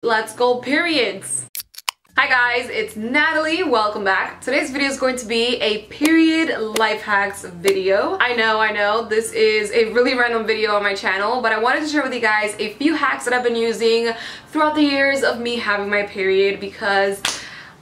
Let's go periods! Hi guys, it's Natalie. Welcome back. Today's video is going to be a period life hacks video. I know, this is a really random video on my channel, but I wanted to share with you guys a few hacks that I've been using throughout the years of me having my period because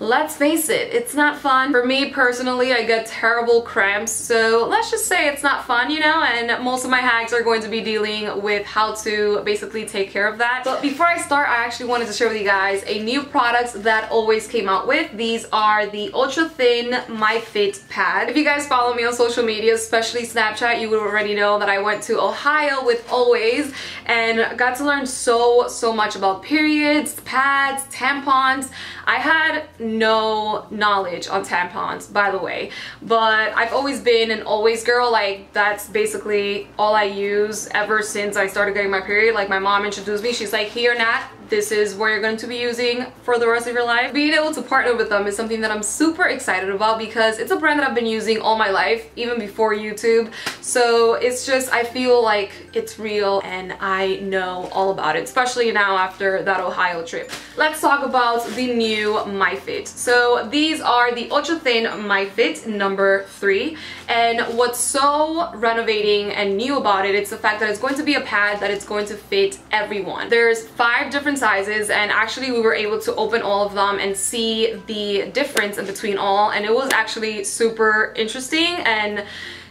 let's face it, it's not fun. For me personally, I get terrible cramps, so let's just say it's not fun, you know, and most of my hacks are going to be dealing with how to basically take care of that. But before I start, I actually wanted to share with you guys a new product that Always came out with. These are the ultra thin MyFit pad. If you guys follow me on social media, especially Snapchat, you would already know that I went to Ohio with Always and got to learn so much about periods, pads, tampons. I had no knowledge on tampons, by the way, but I've always been an Always girl. Like, that's basically all I use ever since I started getting my period. Like, my mom introduced me, she's like, here Nat, this is what you're going to be using for the rest of your life. Being able to partner with them is something that I'm super excited about because it's a brand that I've been using all my life, even before YouTube. So it's just, I feel like it's real and I know all about it, especially now after that Ohio trip. Let's talk about the new MyFit. So these are the ultra thin MyFit number 3, and what's so renovating and new about it, it's the fact that it's going to be a pad that it's going to fit everyone. There's 5 different sizes, and actually we were able to open all of them and see the difference in between all, and it was actually super interesting and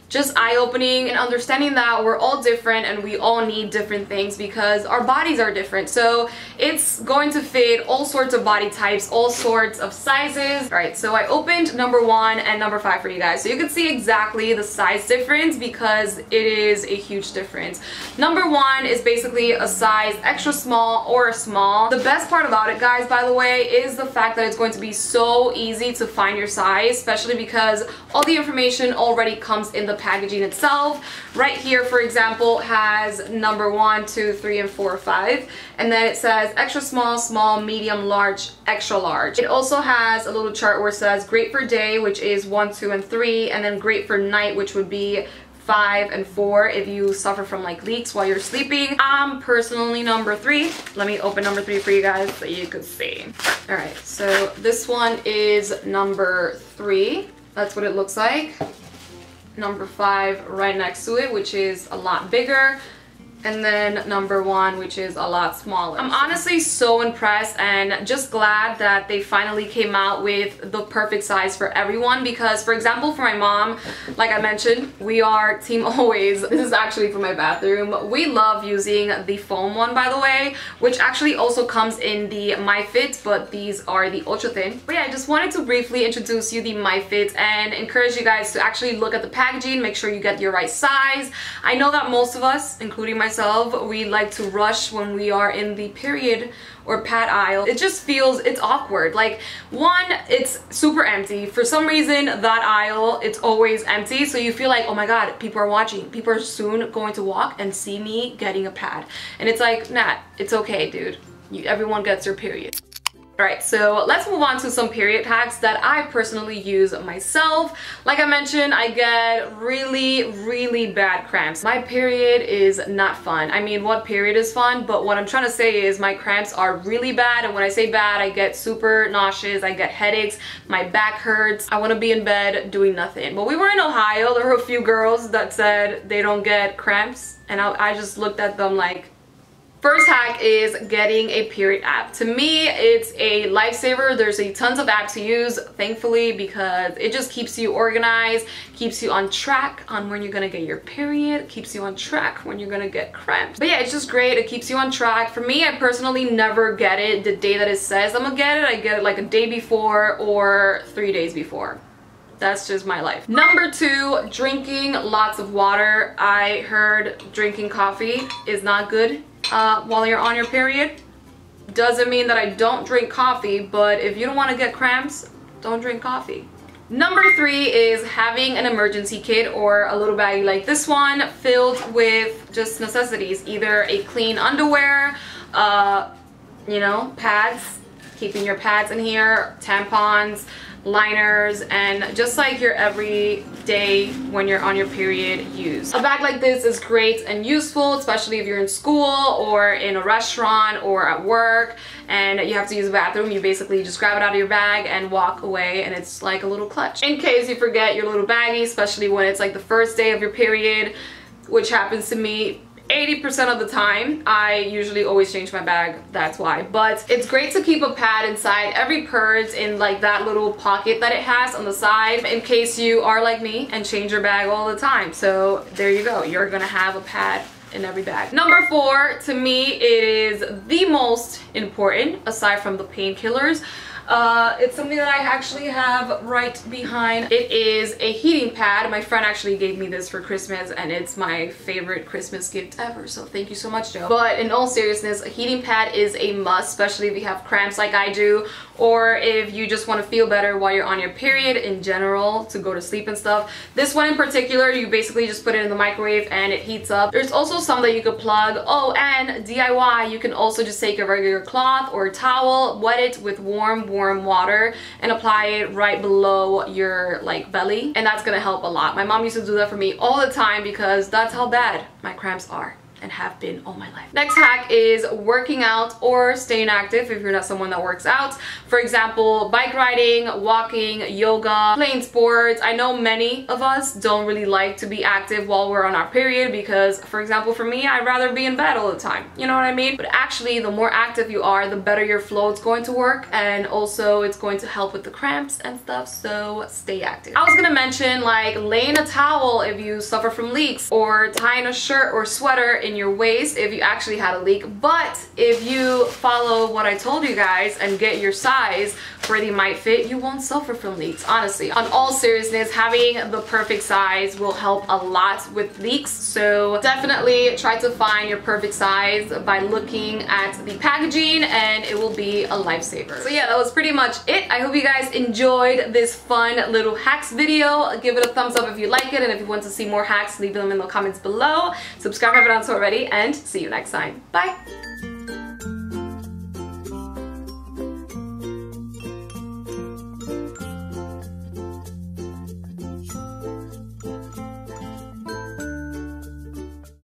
just eye-opening, and understanding that we're all different and we all need different things because our bodies are different. So it's going to fit all sorts of body types, all sorts of sizes. All right, so I opened number 1 and number 5 for you guys, so you can see exactly the size difference because it is a huge difference. Number 1 is basically a size extra small or a small. The best part about it, guys, by the way, is the fact that it's going to be so easy to find your size, especially because all the information already comes in the packaging itself. Right here, for example, has number 1, 2, 3, and 4, 5, and then it says extra small, small, medium, large, extra large. It also has a little chart where it says great for day, which is 1, 2, and 3, and then great for night, which would be 5 and 4 if you suffer from like leaks while you're sleeping. I'm personally number 3. Let me open number 3 for you guys so you could see. All right, so this one is number 3. That's what it looks like. Number 5 right next to it, which is a lot bigger, and then number 1, which is a lot smaller. I'm honestly so impressed and just glad that they finally came out with the perfect size for everyone, because for example, for my mom, like I mentioned, we are team Always. This is actually for my bathroom. We love using the foam one, by the way, which actually also comes in the MyFit, but these are the ultra thin. But yeah, I just wanted to briefly introduce you the MyFit and encourage you guys to actually look at the packaging, make sure you get your right size. I know that most of us, including myself, we like to rush when we are in the period or pad aisle. It just feels, it's awkward. Like, one, it's super empty. For some reason, that aisle, it's always empty, so you feel like, oh my god, people are watching. People are soon going to walk and see me getting a pad. And it's like, Nat, it's okay, dude. Everyone gets their period. Alright, so let's move on to some period hacks that I personally use myself. Like I mentioned, I get really bad cramps. My period is not fun. I mean, what period is fun? But what I'm trying to say is my cramps are really bad, and when I say bad, I get super nauseous, I get headaches, my back hurts, I want to be in bed doing nothing. But we were in Ohio, there were a few girls that said they don't get cramps, and I just looked at them like, first hack is getting a period app. To me, it's a lifesaver. There's a tons of apps to use, thankfully, because it just keeps you organized, keeps you on track on when you're gonna get your period, keeps you on track when you're gonna get cramps. But yeah, it's just great. It keeps you on track. For me, I personally never get it the day that it says I'm gonna get it. I get it like a day before or 3 days before. That's just my life. Number 2, drinking lots of water. I heard drinking coffee is not good while you're on your period. Doesn't mean that I don't drink coffee, but if you don't want to get cramps, don't drink coffee. Number 3 is having an emergency kit or a little baggie like this one filled with just necessities. Either a clean underwear, you know, pads, keeping your pads in here, tampons, liners, and just like your everyday when you're on your period use. A bag like this is great and useful, especially if you're in school or in a restaurant or at work and you have to use a bathroom. You basically just grab it out of your bag and walk away, and it's like a little clutch in case you forget your little baggie, especially when it's like the first day of your period, which happens to me 80% of the time. I usually always change my bag, that's why. But it's great to keep a pad inside every purse in like that little pocket that it has on the side in case you are like me and change your bag all the time. So there you go, you're gonna have a pad in every bag. Number 4, to me, it is the most important aside from the painkillers. It's something that I actually have right behind. It is a heating pad. My friend actually gave me this for Christmas and it's my favorite Christmas gift ever, so thank you so much, Joe. But in all seriousness, a heating pad is a must, especially if you have cramps like I do, or if you just want to feel better while you're on your period in general, to go to sleep and stuff. This one in particular, you basically just put it in the microwave and it heats up. There's also some that you could plug. Oh, and DIY, you can also just take a regular cloth or towel, wet it with warm water and apply it right below your like belly, and that's gonna help a lot. My mom used to do that for me all the time because that's how bad my cramps are and have been all my life. Next hack is working out or staying active if you're not someone that works out. For example, bike riding, walking, yoga, playing sports. I know many of us don't really like to be active while we're on our period because, for example, for me, I'd rather be in bed all the time. You know what I mean? But actually, the more active you are, the better your flow is going to work, and also it's going to help with the cramps and stuff, so stay active. I was gonna mention like laying a towel if you suffer from leaks, or tying a shirt or sweater in your waist if you actually had a leak. But if you follow what I told you guys and get your size where they might fit, you won't suffer from leaks. Honestly, on all seriousness, having the perfect size will help a lot with leaks, so definitely try to find your perfect size by looking at the packaging, and it will be a lifesaver. So yeah, that was pretty much it. I hope you guys enjoyed this fun little hacks video. Give it a thumbs up if you like it, and if you want to see more hacks, leave them in the comments below. Subscribe if you haven't done so already, and see you next time. Bye!